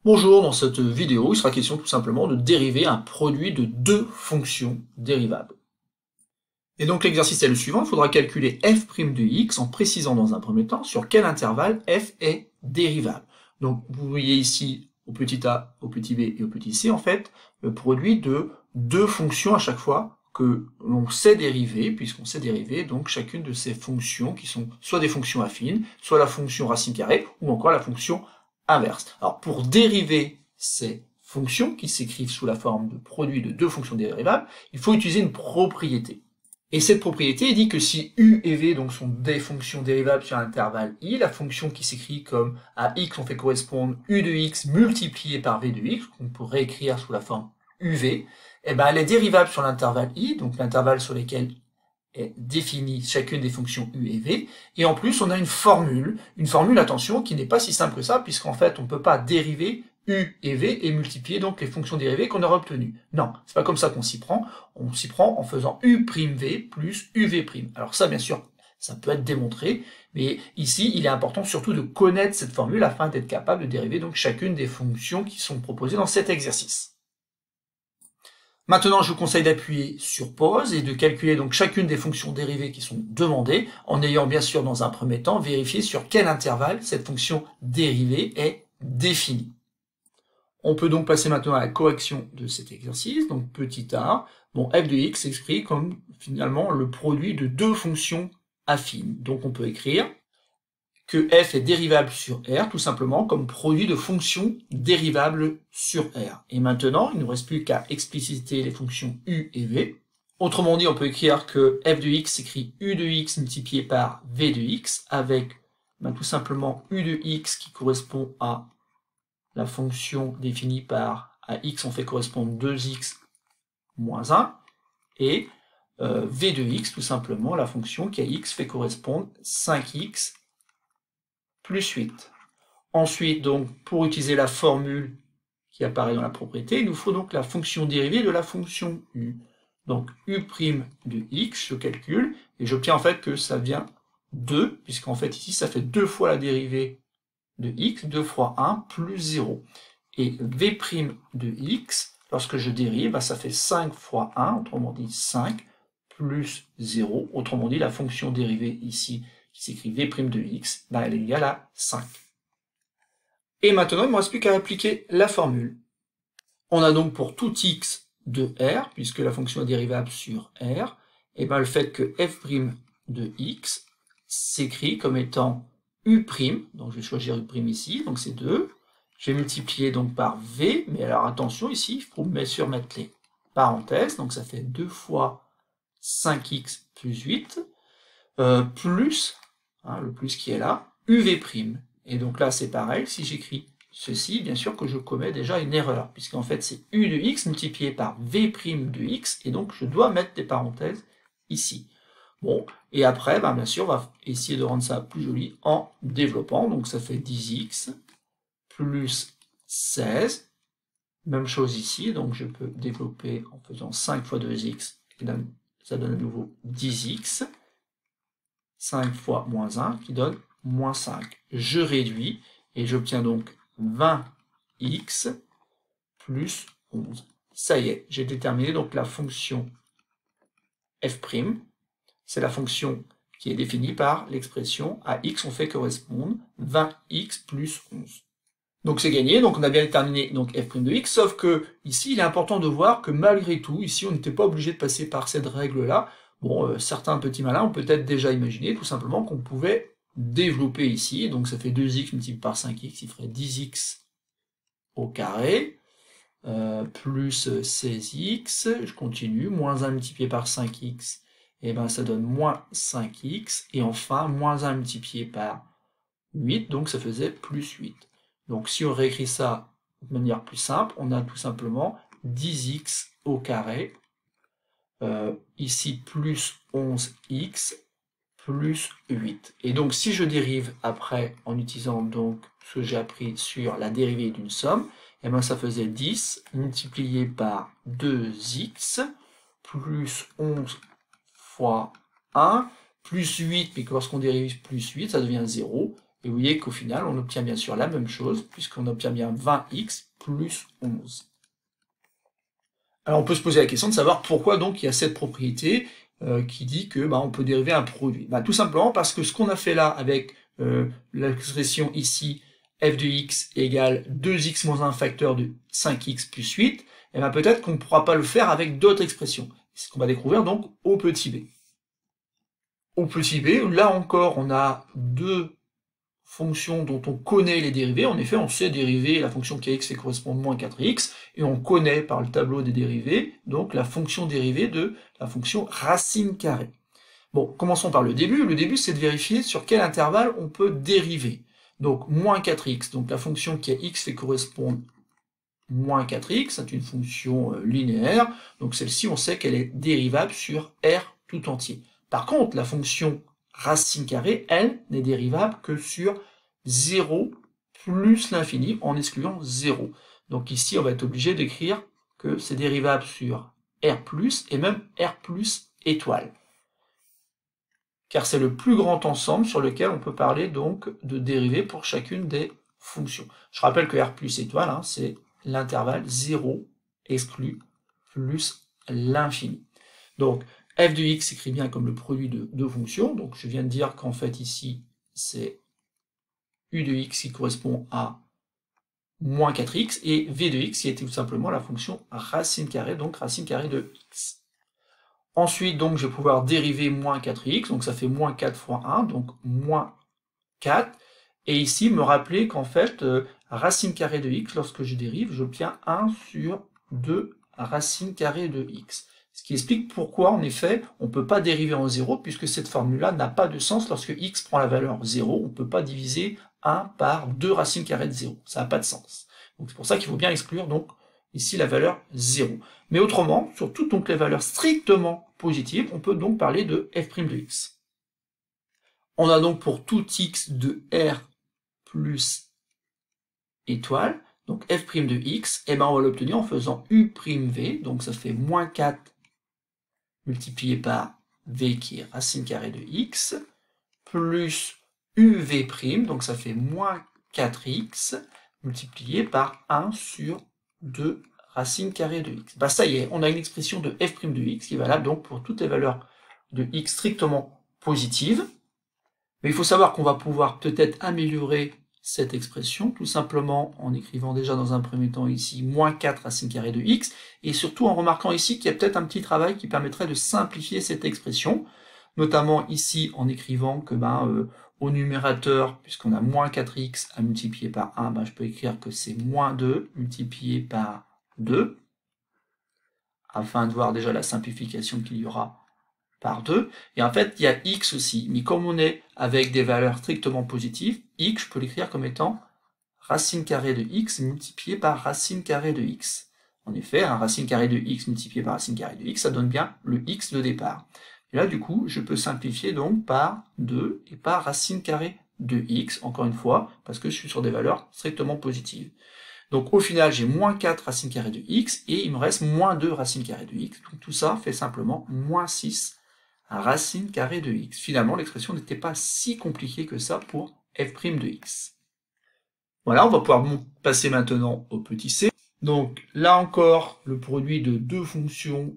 Bonjour, dans cette vidéo, il sera question tout simplement de dériver un produit de deux fonctions dérivables. Et donc l'exercice est le suivant, il faudra calculer f' de x en précisant dans un premier temps sur quel intervalle f est dérivable. Donc vous voyez ici au petit a, au petit b et au petit c en fait le produit de deux fonctions à chaque fois que l'on sait dériver, puisqu'on sait dériver donc chacune de ces fonctions qui sont soit des fonctions affines, soit la fonction racine carrée ou encore la fonction inverse. Alors pour dériver ces fonctions qui s'écrivent sous la forme de produit de deux fonctions dérivables, il faut utiliser une propriété. Et cette propriété dit que si u et v donc sont des fonctions dérivables sur l'intervalle i, la fonction qui s'écrit comme à x on fait correspondre u de x multiplié par v de x, qu'on pourrait écrire sous la forme uv, et ben elle est dérivable sur l'intervalle i, donc l'intervalle sur lequel est définie chacune des fonctions u et v, et en plus on a une formule, attention, qui n'est pas si simple que ça, puisqu'en fait on ne peut pas dériver u et v et multiplier donc les fonctions dérivées qu'on aura obtenues. Non, c'est pas comme ça qu'on s'y prend, on s'y prend en faisant u'v plus uv'. Alors ça bien sûr, ça peut être démontré, mais ici il est important surtout de connaître cette formule afin d'être capable de dériver donc chacune des fonctions qui sont proposées dans cet exercice. Maintenant, je vous conseille d'appuyer sur pause et de calculer donc chacune des fonctions dérivées qui sont demandées, en ayant bien sûr dans un premier temps vérifié sur quel intervalle cette fonction dérivée est définie. On peut donc passer maintenant à la correction de cet exercice, donc petit a, bon, f de x s'écrit comme finalement le produit de deux fonctions affines. Donc on peut écrire que f est dérivable sur R, tout simplement comme produit de fonctions dérivables sur R. Et maintenant, il ne nous reste plus qu'à expliciter les fonctions u et v. Autrement dit, on peut écrire que f de x s'écrit u de x multiplié par v de x, avec tout simplement u de x qui correspond à la fonction définie par à x on fait correspondre 2x moins 1, et v de x, tout simplement la fonction qui à x fait correspondre 5x plus 8. Ensuite, donc, pour utiliser la formule qui apparaît dans la propriété, il nous faut donc la fonction dérivée de la fonction u. Donc, u' de x, je calcule, et j'obtiens en fait que ça vient 2, puisqu'en fait ici, ça fait 2 fois la dérivée de x, 2 fois 1, plus 0. Et v' de x, lorsque je dérive, ça fait 5 fois 1, autrement dit 5, plus 0, autrement dit la fonction dérivée ici, qui s'écrit v' de x, elle est égale à 5. Et maintenant, il ne me reste plus qu'à appliquer la formule. On a donc pour tout x de R, puisque la fonction est dérivable sur R, et le fait que f' de x s'écrit comme étant u', donc je vais choisir u' ici, donc c'est 2, je vais multiplier donc par v, mais alors attention ici, il faut bien sûr mettre les parenthèses, donc ça fait 2 fois 5x plus 8, plus, le plus qui est là, uv'. Et donc là, c'est pareil, si j'écris ceci, bien sûr que je commets déjà une erreur, puisqu'en fait, c'est u de x multiplié par v' de x, et donc je dois mettre des parenthèses ici. Bon, et après, bien sûr, on va essayer de rendre ça plus joli en développant, donc ça fait 10x plus 16, même chose ici, donc je peux développer en faisant 5 fois 2x, et ça donne à nouveau 10x, 5 fois moins 1, qui donne moins 5. Je réduis, et j'obtiens donc 20x plus 11. Ça y est, j'ai déterminé donc la fonction f', c'est la fonction qui est définie par l'expression à x on fait correspondre 20x plus 11. Donc c'est gagné, donc on a bien déterminé donc f' de x, sauf que ici il est important de voir que malgré tout, ici on n'était pas obligé de passer par cette règle-là. Bon, certains petits malins ont peut-être déjà imaginé tout simplement qu'on pouvait développer ici, donc ça fait 2x multiplié par 5x, il ferait 10x au carré, plus 16x, je continue, moins 1 multiplié par 5x, et ça donne moins 5x, et enfin, moins 1 multiplié par 8, donc ça faisait plus 8. Donc si on réécrit ça de manière plus simple, on a tout simplement 10x au carré, ici plus 11x, plus 8. Et donc si je dérive après en utilisant donc ce que j'ai appris sur la dérivée d'une somme, ça faisait 10 multiplié par 2x plus 11 fois 1 plus 8, mais lorsqu'on dérive plus 8, ça devient 0. Et vous voyez qu'au final, on obtient bien sûr la même chose, puisqu'on obtient bien 20x plus 11. Alors on peut se poser la question de savoir pourquoi donc il y a cette propriété qui dit que on peut dériver un produit. Tout simplement parce que ce qu'on a fait là avec l'expression ici f de x égale 2x moins 1 facteur de 5x plus 8, peut-être qu'on ne pourra pas le faire avec d'autres expressions. C'est ce qu'on va découvrir donc au petit b. Au petit b, là encore, on a deux fonctions dont on connaît les dérivées. En effet, on sait dériver la fonction kx fait correspondre moins 4x, et on connaît par le tableau des dérivés, donc la fonction dérivée de la fonction racine carrée. Bon, commençons par le début. Le début, c'est de vérifier sur quel intervalle on peut dériver. Donc, moins 4x, donc la fonction qui a x fait correspondre moins 4x, c'est une fonction linéaire, donc celle-ci, on sait qu'elle est dérivable sur R tout entier. Par contre, la fonction racine carrée, elle, n'est dérivable que sur 0 plus l'infini, en excluant 0. Donc ici, on va être obligé d'écrire que c'est dérivable sur R+, et même R+, étoile. Car c'est le plus grand ensemble sur lequel on peut parler donc de dérivée pour chacune des fonctions. Je rappelle que R+, étoile, c'est l'intervalle 0 exclu plus l'infini. Donc, f de x s'écrit bien comme le produit de deux fonctions, donc je viens de dire qu'en fait ici, c'est u de x qui correspond à moins 4x, et v de x qui était tout simplement la fonction racine carrée, donc racine carrée de x. Ensuite, donc, je vais pouvoir dériver moins 4x, donc ça fait moins 4 fois 1, donc moins 4, et ici, me rappeler qu'en fait, racine carrée de x, lorsque je dérive, j'obtiens 1 sur 2 racine carrée de x. Ce qui explique pourquoi, en effet, on ne peut pas dériver en 0, puisque cette formule-là n'a pas de sens lorsque x prend la valeur 0, on ne peut pas diviser 1 par 2 racines carrées de 0, ça n'a pas de sens. Donc c'est pour ça qu'il faut bien exclure donc ici la valeur 0. Mais autrement, sur toutes donc les valeurs strictement positives, on peut donc parler de f' de x. On a donc pour tout x de R plus étoile, donc f' de x, on va l'obtenir en faisant u'v, donc ça fait moins 4 multiplié par v qui est racine carrée de x, plus uv', donc ça fait moins 4x, multiplié par 1 sur 2 racine carrée de x. Ça y est, on a une expression de f' de x qui est valable donc pour toutes les valeurs de x strictement positives. Mais il faut savoir qu'on va pouvoir peut-être améliorer cette expression, tout simplement en écrivant déjà dans un premier temps ici moins 4 racine carrée de x, et surtout en remarquant ici qu'il y a peut-être un petit travail qui permettrait de simplifier cette expression, notamment ici en écrivant que au numérateur, puisqu'on a moins 4x à multiplier par 1, je peux écrire que c'est moins 2 multiplié par 2, afin de voir déjà la simplification qu'il y aura par 2, et en fait il y a x aussi, mais comme on est avec des valeurs strictement positives, x, je peux l'écrire comme étant racine carrée de x multiplié par racine carrée de x. En effet, un racine carrée de x multiplié par racine carrée de x, ça donne bien le x de départ. Et là, du coup, je peux simplifier donc par 2 et par racine carrée de x, encore une fois, parce que je suis sur des valeurs strictement positives. Donc au final, j'ai moins 4 racine carrée de x, et il me reste moins 2 racine carrée de x. Donc tout ça fait simplement moins 6 racine carrée de x. Finalement, l'expression n'était pas si compliquée que ça pour f' de x. Voilà, on va pouvoir passer maintenant au petit c. Donc là encore, le produit de deux fonctions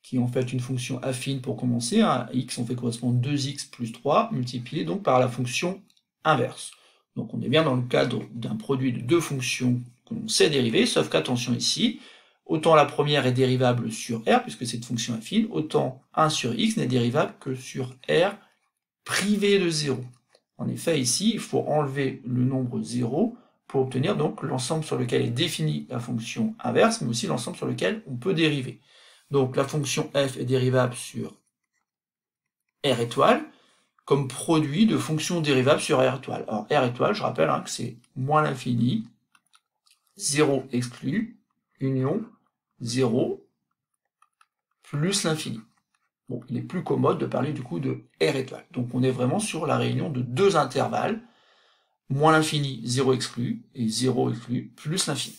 qui est en fait une fonction affine pour commencer. X, on fait correspondre 2x plus 3, multiplié donc par la fonction inverse. Donc on est bien dans le cadre d'un produit de deux fonctions que l'on sait dériver, sauf qu'attention ici, autant la première est dérivable sur R, puisque c'est une fonction affine, autant 1 sur x n'est dérivable que sur R privé de 0. En effet, ici, il faut enlever le nombre 0 pour obtenir donc l'ensemble sur lequel est définie la fonction inverse, mais aussi l'ensemble sur lequel on peut dériver. Donc la fonction f est dérivable sur R étoile, comme produit de fonctions dérivables sur R étoile. Alors R étoile, je rappelle que c'est moins l'infini, 0 exclu, union, 0, plus l'infini. Bon, il est plus commode de parler du coup de R étoile. Donc on est vraiment sur la réunion de deux intervalles, moins l'infini, 0 exclu, et 0 exclu, plus l'infini.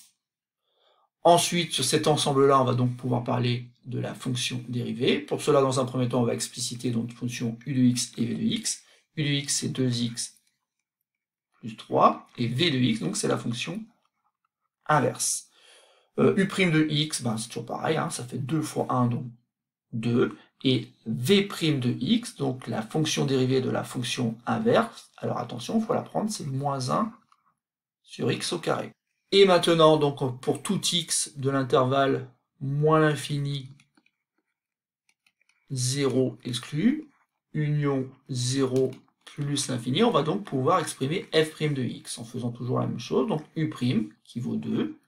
Ensuite, sur cet ensemble-là, on va donc pouvoir parler de la fonction dérivée. Pour cela, dans un premier temps, on va expliciter donc une fonction u de x et v de x. U de x, c'est 2x plus 3, et v de x, donc c'est la fonction inverse. U' de x, ben, c'est toujours pareil, hein, ça fait 2 fois 1, donc 2, et v' de x, donc la fonction dérivée de la fonction inverse, alors attention, il faut la prendre, c'est moins 1 sur x au carré. Et maintenant, donc pour tout x de l'intervalle moins l'infini, 0 exclu, union 0 plus l'infini, on va donc pouvoir exprimer f' de x en faisant toujours la même chose, donc u' qui vaut 2,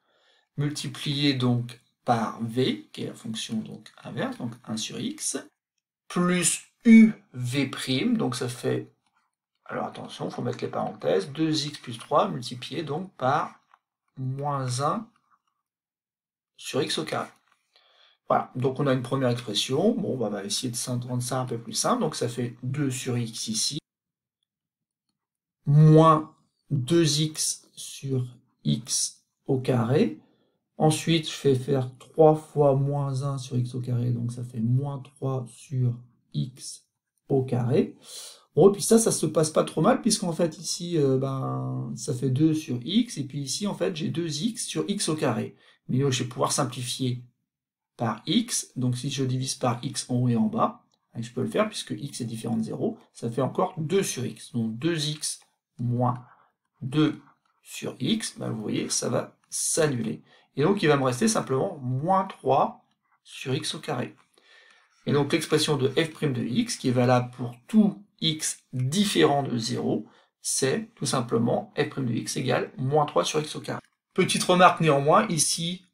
multiplié donc par v, qui est la fonction donc inverse, donc 1 sur x, plus uv', donc ça fait, alors attention, il faut mettre les parenthèses, 2x plus 3 multiplié donc par moins 1 sur x au carré. Voilà, donc on a une première expression, bon, on va essayer de rendre ça un peu plus simple, donc ça fait 2 sur x ici, moins 2x sur x au carré. Ensuite, je fais faire 3 fois moins 1 sur x au carré, donc ça fait moins 3 sur x au carré. Bon, et puis ça se passe pas trop mal, puisqu'en fait, ici, ça fait 2 sur x, et puis ici, en fait, j'ai 2x sur x au carré. Mais je vais pouvoir simplifier par x, donc si je divise par x en haut et en bas, je peux le faire, puisque x est différent de 0, ça fait encore 2 sur x. Donc 2x moins 2 sur x, vous voyez, ça va s'annuler. Et donc il va me rester simplement moins 3 sur x au carré. Et donc l'expression de f' de x, qui est valable pour tout x différent de 0, c'est tout simplement f' de x égale moins 3 sur x au carré. Petite remarque néanmoins, ici,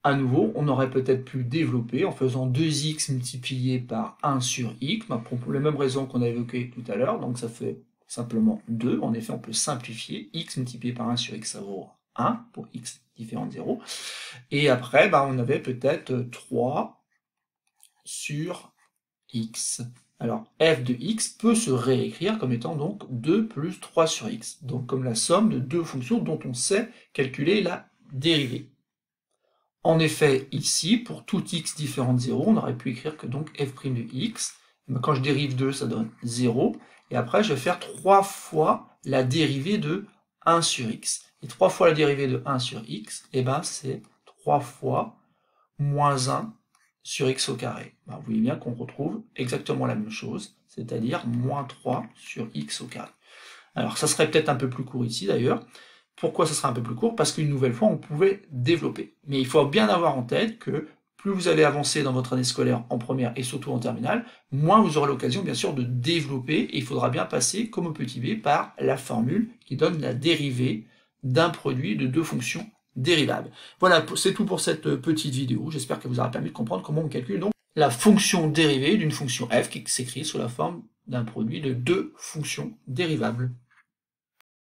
à nouveau, on aurait peut-être pu développer en faisant 2x multiplié par 1 sur x, pour les mêmes raisons qu'on a évoquées tout à l'heure, donc ça fait simplement 2, en effet on peut simplifier, x multiplié par 1 sur x ça vaut 1, pour x différent de 0, et après on avait peut-être 3 sur x. Alors f de x peut se réécrire comme étant donc 2 plus 3 sur x, donc comme la somme de deux fonctions dont on sait calculer la dérivée. En effet, ici, pour tout x différent de 0, on aurait pu écrire que donc f' de x, quand je dérive 2, ça donne 0, et après je vais faire 3 fois la dérivée de 1 sur x. Et 3 fois la dérivée de 1 sur x, c'est 3 fois moins 1 sur x au carré. Vous voyez bien qu'on retrouve exactement la même chose, c'est-à-dire moins 3 sur x au carré. Alors ça serait peut-être un peu plus court ici d'ailleurs. Pourquoi ça sera un peu plus court? Parce qu'une nouvelle fois, on pouvait développer. Mais il faut bien avoir en tête que plus vous allez avancer dans votre année scolaire en première et surtout en terminale, moins vous aurez l'occasion bien sûr de développer, et il faudra bien passer, comme au petit b, par la formule qui donne la dérivée d'un produit de deux fonctions dérivables. Voilà, c'est tout pour cette petite vidéo. J'espère qu'elle vous aura permis de comprendre comment on calcule donc la fonction dérivée d'une fonction f qui s'écrit sous la forme d'un produit de deux fonctions dérivables.